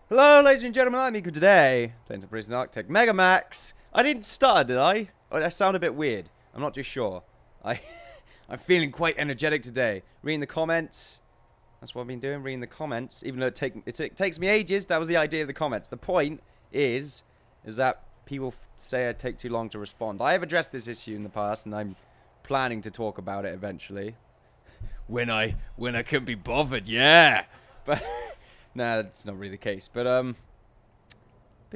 Hello, ladies and gentlemen, I'm Innkeeper today. Playing some Prison Architect MEGAMAX. I didn't stutter, did I? Or did I sound a bit weird? I'm not too sure. I'm feeling quite energetic today. Reading the comments. That's what I've been doing, reading the comments. Even though it takes me ages, that was the idea of the comments. The point is that people say I take too long to respond. I have addressed this issue in the past, and I'm planning to talk about it eventually. When I can be bothered, yeah. But nah, that's not really the case. But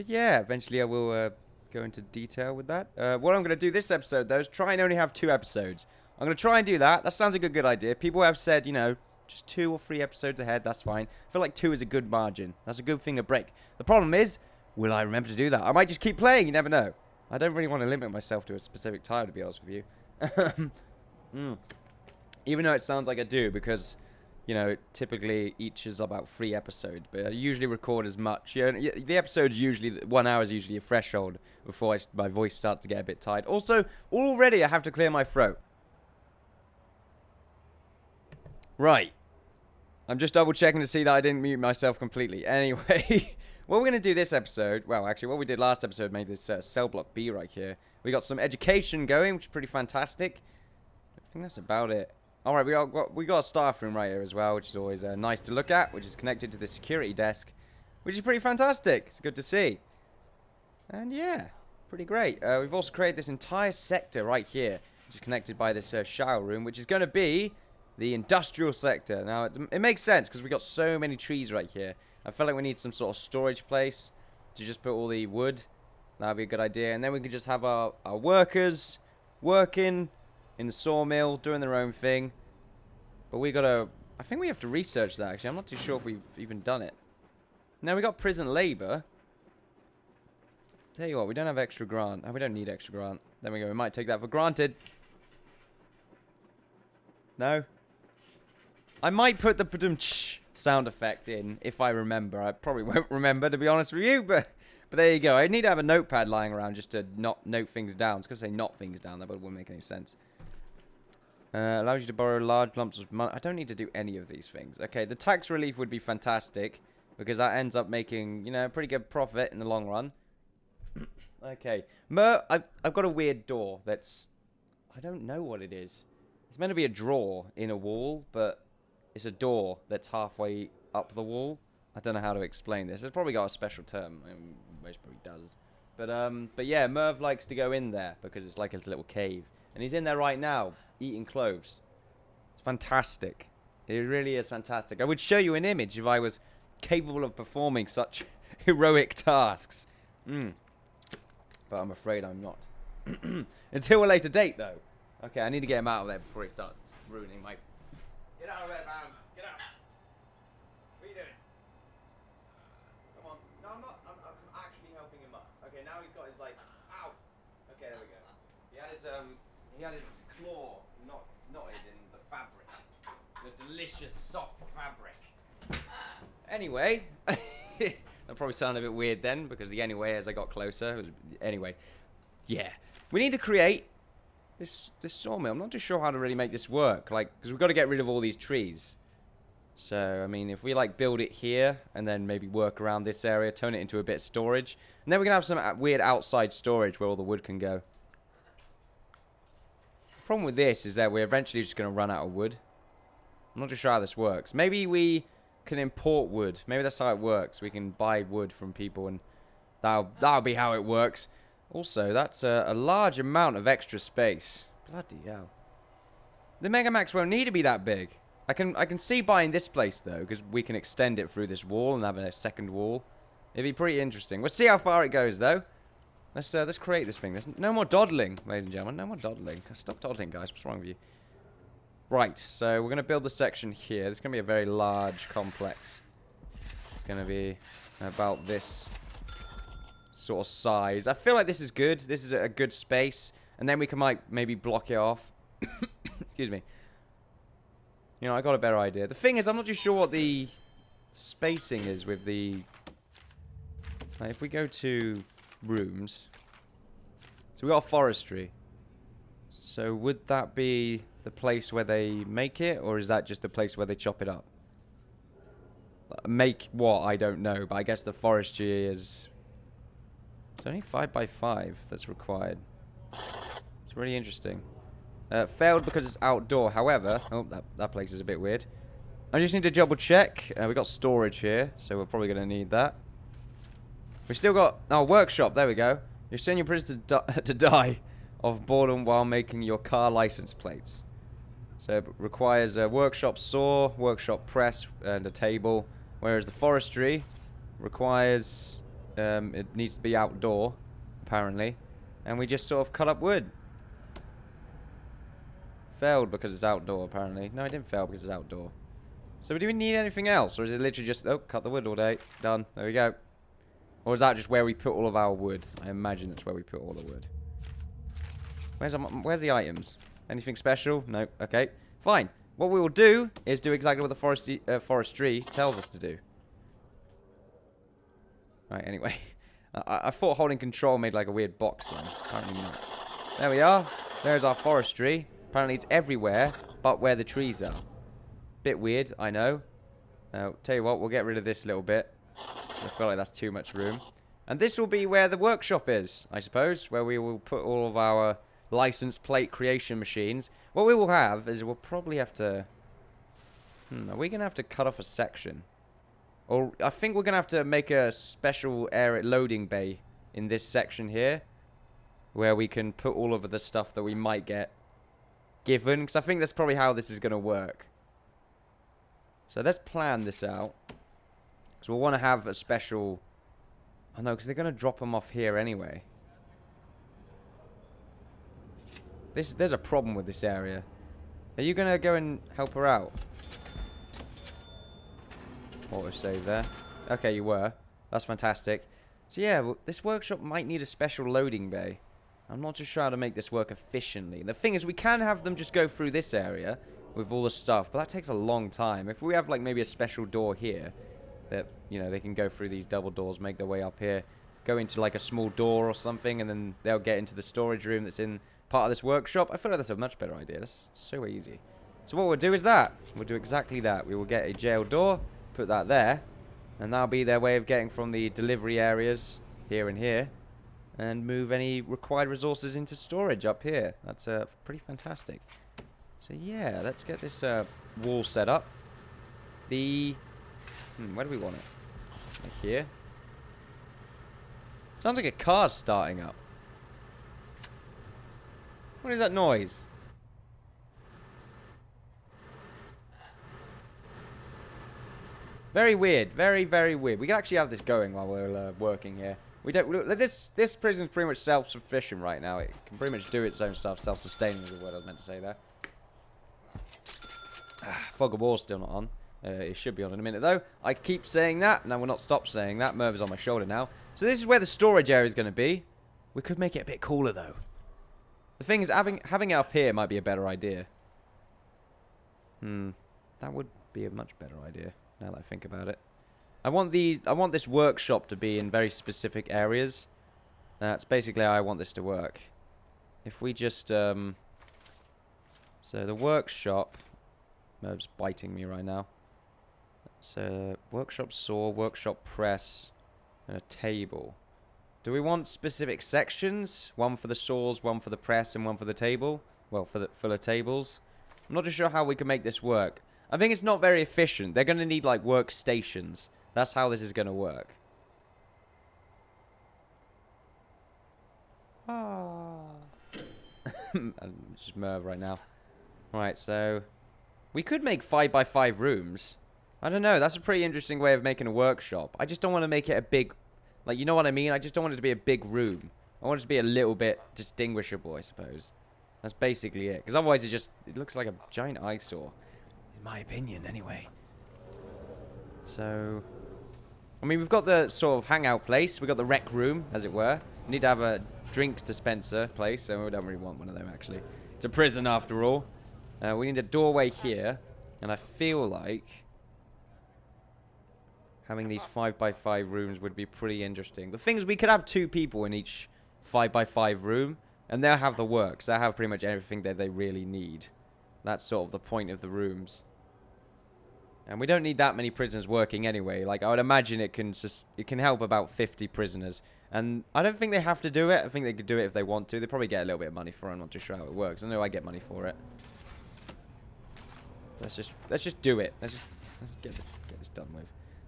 yeah, eventually I will go into detail with that. What I'm going to do this episode, though, is try and only have 2 episodes. I'm going to try and do that. That sounds like a good idea. People have said, just 2 or 3 episodes ahead, that's fine. I feel like 2 is a good margin. That's a good thing to break. The problem is, will I remember to do that? I might just keep playing, you never know. I don't really want to limit myself to a specific time, to be honest with you. Even though it sounds like I do, because, typically each is about 3 episodes, but I usually record as much. The episode's usually, 1 hour is usually a threshold before my voice starts to get a bit tired. Also, already I have to clear my throat. Right. I'm just double checking to see that I didn't mute myself completely. Anyway, what we're going to do this episode, well, actually, what we did last episode made this cell block B right here. We got some education going, which is pretty fantastic. I think that's about it. Alright, we got a staff room right here as well, which is always nice to look at, which is connected to the security desk, which is pretty fantastic. It's good to see. And yeah, pretty great. We've also created this entire sector right here, which is connected by this shower room, which is going to be the industrial sector. Now, it makes sense because we got so many trees right here. I feel like we need some sort of storage place to just put all the wood. That would be a good idea. And then we could just have our workers working in the sawmill, doing their own thing. But I think we have to research that, actually. I'm not too sure if we've even done it. Now, we got prison labor. Tell you what, we don't have extra grant. Oh, we don't need extra grant. There we go. We might take that for granted. No? I might put the pa-dum-tsh sound effect in if I remember. I probably won't remember, to be honest with you, but there you go. I need to have a notepad lying around just to not note things down. I was going to say not things down there, but it wouldn't make any sense. Allows you to borrow large lumps of money. I don't need to do any of these things. Okay, the tax relief would be fantastic, because that ends up making, a pretty good profit in the long run. Okay. I've got a weird door that's... I don't know what it is. It's meant to be a drawer in a wall, but it's a door that's halfway up the wall. I don't know how to explain this. It's probably got a special term. Most probably does. But yeah, Merv likes to go in there because it's like his little cave. And he's in there right now, eating cloves. It's fantastic. It really is fantastic. I would show you an image if I was capable of performing such heroic tasks. But I'm afraid I'm not. Until a later date, though. Okay, I need to get him out of there before he starts ruining my... Get out of there, man. Get out. What are you doing? Come on. No, I'm not. I'm actually helping him up. Okay, now he's got his, like... Ow! Okay, there we go. He had his claw knotted in the fabric. The delicious, soft fabric. Anyway... That probably sounded a bit weird then, because the anyway, as I got closer... Anyway. Yeah. We need to create... This sawmill, I'm not too sure how to really make this work, because we've got to get rid of all these trees. So, I mean, if we, build it here, and then maybe work around this area, turn it into a bit of storage, and then we can have some weird outside storage where all the wood can go. The problem with this is that we're eventually just going to run out of wood. I'm not too sure how this works. Maybe we can import wood. Maybe that's how it works. We can buy wood from people, and that'll be how it works. Also, that's a large amount of extra space. Bloody hell. The MEGAMAX won't need to be that big. I can see buying this place, though, because we can extend it through this wall and have a second wall. It'd be pretty interesting. We'll see how far it goes, though. Let's create this thing. There's no more dawdling, ladies and gentlemen. No more dawdling. Stop dawdling, guys. What's wrong with you? Right, so we're going to build the section here. This is going to be a very large complex. It's going to be about this sort of size. I feel like this is good. This is a good space. And then we can maybe block it off. Excuse me. I got a better idea. The thing is, I'm not too sure what the spacing is with the... if we go to rooms... So we got forestry. So would that be the place where they make it? Or is that just the place where they chop it up? Make what? I don't know, but I guess the forestry is... It's only 5x5 that's required. It's really interesting. Failed because it's outdoor. However... Oh, that place is a bit weird. I just need to double check. We got storage here, so we're probably going to need that. We've still got... Oh, workshop. There we go. You're sending your prisoners to die of boredom while making your car license plates. So it requires a workshop saw, workshop press, and a table. Whereas the forestry requires... it needs to be outdoor, apparently. And we just sort of cut up wood. Failed because it's outdoor, apparently. No, I didn't fail because it's outdoor. So do we need anything else? Or is it literally just... Oh, cut the wood all day. Done. There we go. Or is that just where we put all of our wood? I imagine that's where we put all the wood. Where's the items? Anything special? No. Okay. Fine. What we will do is do exactly what the forestry tells us to do. Right, anyway. I thought holding control made like a weird box then. Apparently not. There we are. There's our forestry. Apparently it's everywhere but where the trees are. Bit weird, I know. Tell you what, we'll get rid of this little bit. I feel like that's too much room. And this will be where the workshop is, I suppose. Where we will put all of our license plate creation machines. What we will have is we'll probably have to... are we going to have to cut off a section? Or I think we're going to have to make a special area loading bay in this section here. Where we can put all of the stuff that we might get given. Because I think that's probably how this is going to work. So let's plan this out. Because we'll want to have a special... Oh no, because they're going to drop them off here anyway. There's a problem with this area. Are you going to go and help her out? Autosave there. Okay, you were. That's fantastic. So yeah, well, this workshop might need a special loading bay. I'm not too sure how to make this work efficiently. The thing is, we can have them just go through this area with all the stuff, but that takes a long time. If we have like maybe a special door here that, you know, they can go through these double doors, make their way up here, go into like a small door or something, and then they'll get into the storage room that's in part of this workshop. I feel like that's a much better idea. That's so easy. So what we'll do is that. We'll do exactly that. We will get a jail door, put that there, and that'll be their way of getting from the delivery areas here and here, and move any required resources into storage up here. That's pretty fantastic. So yeah, let's get this wall set up. The... where do we want it? Like here? Sounds like a car's starting up. What is that noise? Very weird. Very, very weird. We can actually have this going while we're working here. We don't... This prison's pretty much self-sufficient right now. It can pretty much do its own stuff. Self-sustaining is the word I was meant to say there. Fog of War's still not on. It should be on in a minute, though. I keep saying that. No, we'll not stop saying that. Merv is on my shoulder now. So this is where the storage area is going to be. We could make it a bit cooler, though. The thing is, having it up here might be a better idea. That would be a much better idea, now that I think about it. I want this workshop to be in very specific areas. That's basically how I want this to work. If we just... So the workshop... Merv's biting me right now. So, workshop saw, workshop press, and a table. Do we want specific sections? One for the saws, one for the press, and one for the table? Well, for the tables. I'm not too sure how we can make this work. I think it's not very efficient. They're going to need, like, workstations. That's how this is going to work. I'm just Merv right now. Right, so... We could make 5x5 rooms. I don't know. That's a pretty interesting way of making a workshop. I just don't want to make it a big... Like, you know what I mean? I just don't want it to be a big room. I want it to be a little bit distinguishable, I suppose. That's basically it. Because otherwise it looks like a giant eyesore. In my opinion, anyway. So... I mean, we've got the sort of hangout place. We've got the rec room, as it were. We need to have a drink dispenser place. So we don't really want one of them, actually. It's a prison, after all. We need a doorway here, and I feel like having these 5x5 rooms would be pretty interesting. The thing is, we could have 2 people in each 5x5 room, and they'll have the works. They'll have pretty much everything that they really need. That's sort of the point of the rooms. And we don't need that many prisoners working anyway. Like, I would imagine it can help about 50 prisoners. And I don't think they have to do it. I think they could do it if they want to. They probably get a little bit of money for it. I'm not too sure how it works. I know I get money for it. Let's just do it. Let's just get this done with.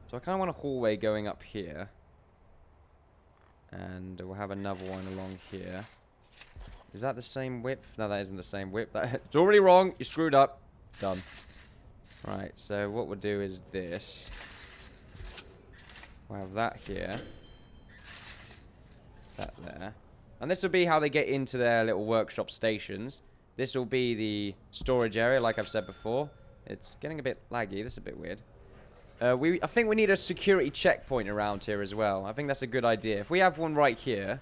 So I kind of want a hallway going up here. And we'll have another one along here. Is that the same width? No, that isn't the same width. It's already wrong. You screwed up. Done. Right, so what we'll do is this. We'll have that here. That there. And this will be how they get into their little workshop stations. This will be the storage area, like I've said before. It's getting a bit laggy. This is a bit weird. I think we need a security checkpoint around here as well. I think that's a good idea. If we have one right here,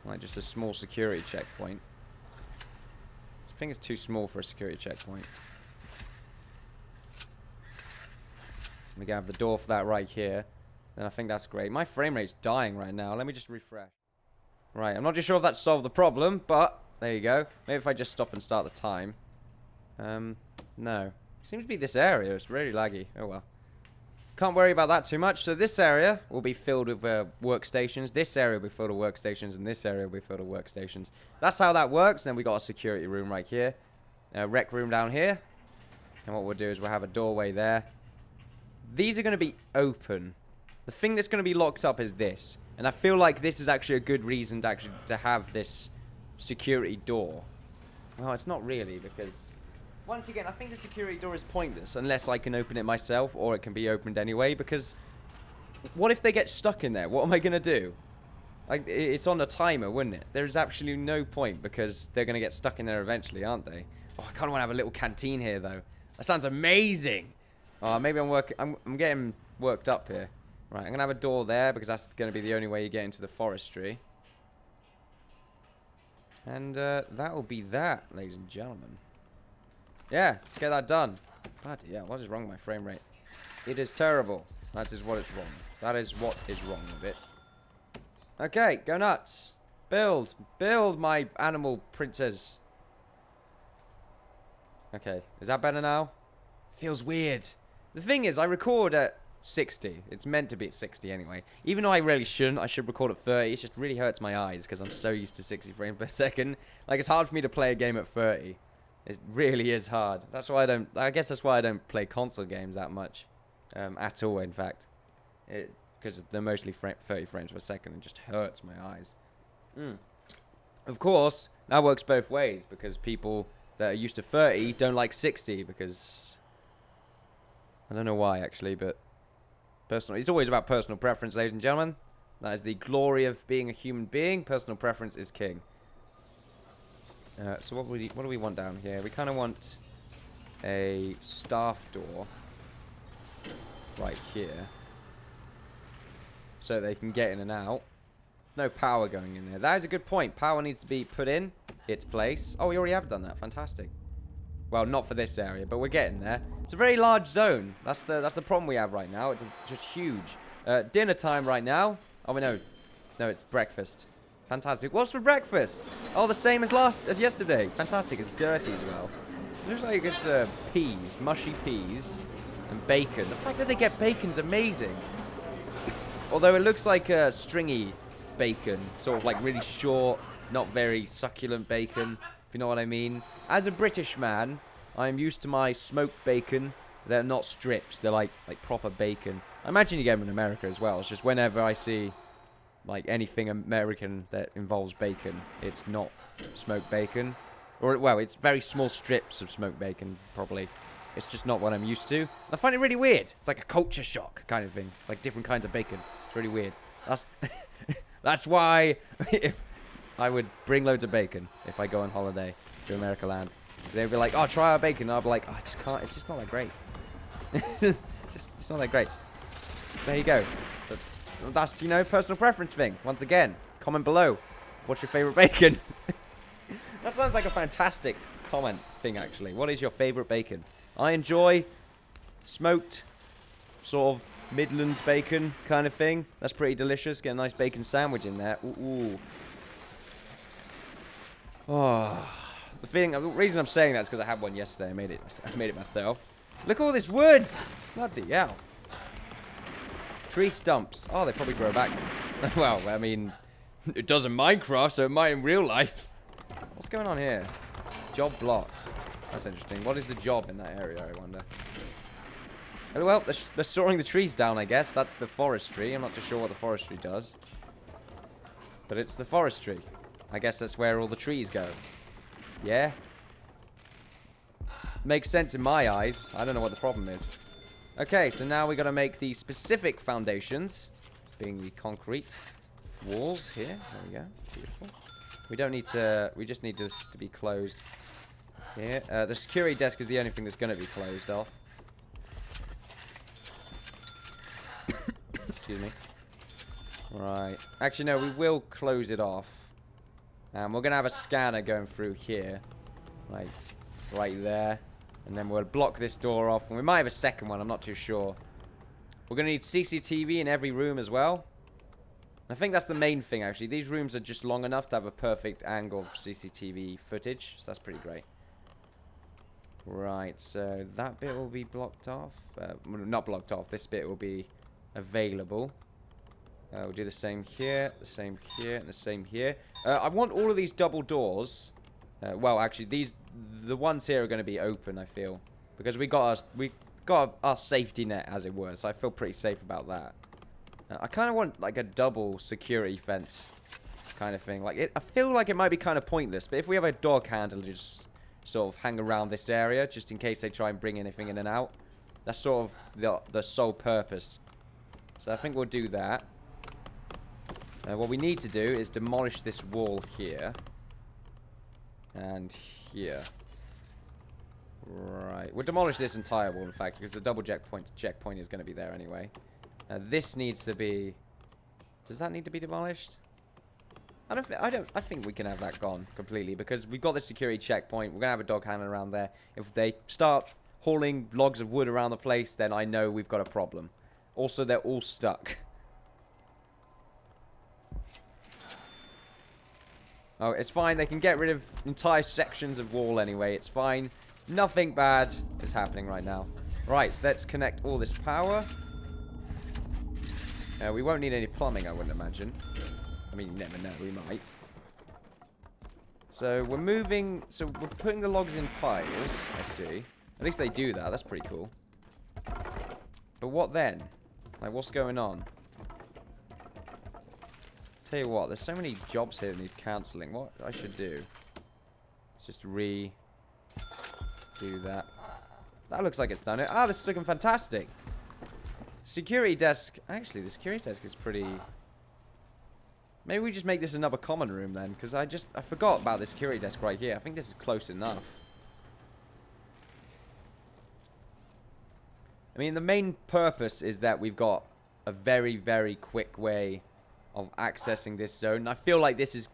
like just a small security checkpoint. I think it's too small for a security checkpoint. We can have the door for that right here. Then I think that's great. My frame rate's dying right now. Let me just refresh. Right, I'm not too sure if that solved the problem, but there you go. Maybe if I just stop and start the time. No. Seems to be this area. It's really laggy. Oh well. Can't worry about that too much. So this area will be filled with workstations. This area will be filled with workstations. And this area will be filled with workstations. That's how that works. Then we got a security room right here. A rec room down here. And what we'll do is we'll have a doorway there. These are going to be open. The thing that's going to be locked up is this. And I feel like this is actually a good reason to have this security door. Well, it's not really, because once again, I think the security door is pointless unless I can open it myself, or it can be opened anyway, because what if they get stuck in there? What am I going to do? Like, it's on a timer, wouldn't it? There's absolutely no point, because they're going to get stuck in there eventually, aren't they? Oh, I kind of want to have a little canteen here, though. That sounds amazing. Oh, maybe I'm getting worked up here. Right, I'm going to have a door there, because that's going to be the only way you get into the forestry. And that will be that, ladies and gentlemen. Yeah, let's get that done. Bloody yeah, what is wrong with my frame rate? It is terrible. That is what is wrong. That is what is wrong with it. Okay, go nuts. Build. Build, my animal princes. Okay, is that better now? Feels weird. The thing is, I record at 60. It's meant to be at 60 anyway. Even though I really shouldn't, I should record at 30. It just really hurts my eyes because I'm so used to 60 frames per second. Like, it's hard for me to play a game at 30. It really is hard. That's why I guess that's why I don't play console games that much. At all, in fact. Because they're mostly 30 frames per second. It just hurts my eyes. Of course, that works both ways, because people that are used to 30 don't like 60, because I don't know why, actually, but it's always about personal preference, ladies and gentlemen. That is the glory of being a human being. Personal preference is king. So what do we want down here? We kind of want a staff door right here, so they can get in and out. There's no power going in there. That is a good point. Power needs to be put in its place. Oh, we already have done that. Fantastic. Well, not for this area, but we're getting there. It's a very large zone. That's the problem we have right now. It's just huge. Dinner time right now. Oh, no, it's breakfast. Fantastic. What's for breakfast? Oh, the same as yesterday. Fantastic. It's dirty as well. It looks like it's peas, mushy peas, and bacon. The fact that they get bacon's amazing. Although it looks like stringy bacon, sort of like really short, not very succulent bacon, if you know what I mean. As a British man, I'm used to my smoked bacon. They're not strips. They're like proper bacon. I imagine you get them in America as well. It's just whenever I see like anything American that involves bacon, it's not smoked bacon. Or, well, it's very small strips of smoked bacon, probably. It's just not what I'm used to. I find it really weird. It's like a culture shock kind of thing. It's like different kinds of bacon. It's really weird. That's why I would bring loads of bacon if I go on holiday to America land. They'd be like, oh, try our bacon. And I'll be like, oh, I just can't. It's just not that great. it's not that great. There you go. But that's, personal preference thing. Once again, comment below. What's your favorite bacon? That sounds like a fantastic comment thing, actually. What is your favorite bacon? I enjoy smoked, sort of Midlands bacon kind of thing. That's pretty delicious. Get a nice bacon sandwich in there. Ooh. Oh. The reason I'm saying that is because I had one yesterday. I made it myself. Look at all this wood! Bloody hell. Tree stumps. Oh, they probably grow back. Well, I mean, it does in Minecraft, so it might in real life. What's going on here? Job blocked. That's interesting. What is the job in that area, I wonder? Oh, well, they're sawing the trees down, I guess. That's the forestry. I'm not too sure what the forestry does. But it's the forestry. I guess that's where all the trees go. Yeah? Makes sense in my eyes. I don't know what the problem is. Okay, so now we got to make the specific foundations, being the concrete walls here. There we go. Beautiful. We don't need to... We just need this to be closed here. The security desk is the only thing that's going to be closed off. Excuse me. Right. Actually, no, we will close it off. We're going to have a scanner going through here. Like, right there. And then we'll block this door off. And we might have a second one, I'm not too sure. We're going to need CCTV in every room as well. I think that's the main thing, actually. These rooms are just long enough to have a perfect angle of CCTV footage. So that's pretty great. Right, so that bit will be blocked off. Well, not blocked off. This bit will be available. We'll do the same here, the same here, and the same here. I want all of these double doors. Well, actually, the ones here are going to be open, I feel. Because we got our safety net, as it were. So I feel pretty safe about that. I kind of want, like, a double security fence kind of thing. Like, I feel like it might be kind of pointless. But if we have a dog handler just sort of hang around this area, just in case they try and bring anything in and out. That's sort of the sole purpose. So I think we'll do that. What we need to do is demolish this wall here. And here. Right. We'll demolish this entire wall, in fact, because the double checkpoint is going to be there anyway. This needs to be... Does that need to be demolished? I think we can have that gone completely, because we've got the security checkpoint. We're going to have a dog handler around there. If they start hauling logs of wood around the place, then I know we've got a problem. Also, they're all stuck. Oh, it's fine. They can get rid of entire sections of wall anyway. It's fine. Nothing bad is happening right now. Right, so let's connect all this power. We won't need any plumbing, I wouldn't imagine. I mean, you never know. We might. So, we're moving... So, we're putting the logs in piles. I see. At least they do that. That's pretty cool. But what then? Like, what's going on? Tell you what, there's so many jobs here that need cancelling. What I should do is just do that. That looks like it's done it. Ah, this is looking fantastic. Security desk. Actually, the security desk is pretty... Maybe we just make this another common room then, because I forgot about the security desk right here. I think this is close enough. I mean, the main purpose is that we've got a very, very quick way of accessing this zone. I feel like this is...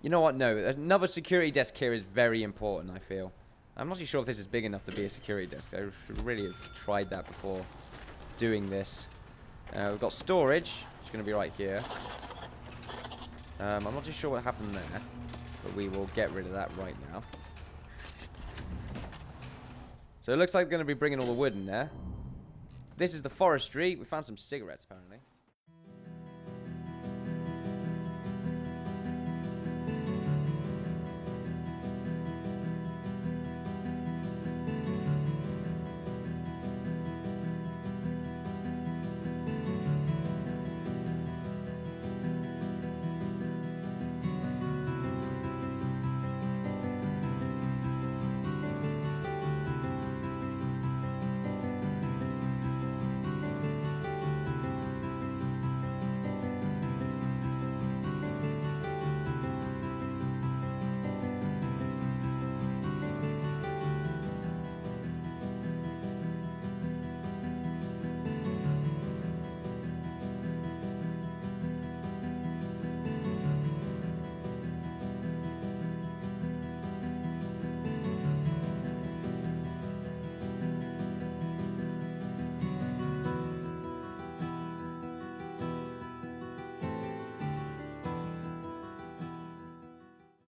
You know what? No, another security desk here is very important, I feel. I'm not too sure if this is big enough to be a security desk. I should really have tried that before doing this. We've got storage, which is going to be right here. I'm not too sure what happened there, but we will get rid of that right now. So it looks like we're going to be bringing all the wood in there. This is the forestry. We found some cigarettes, apparently.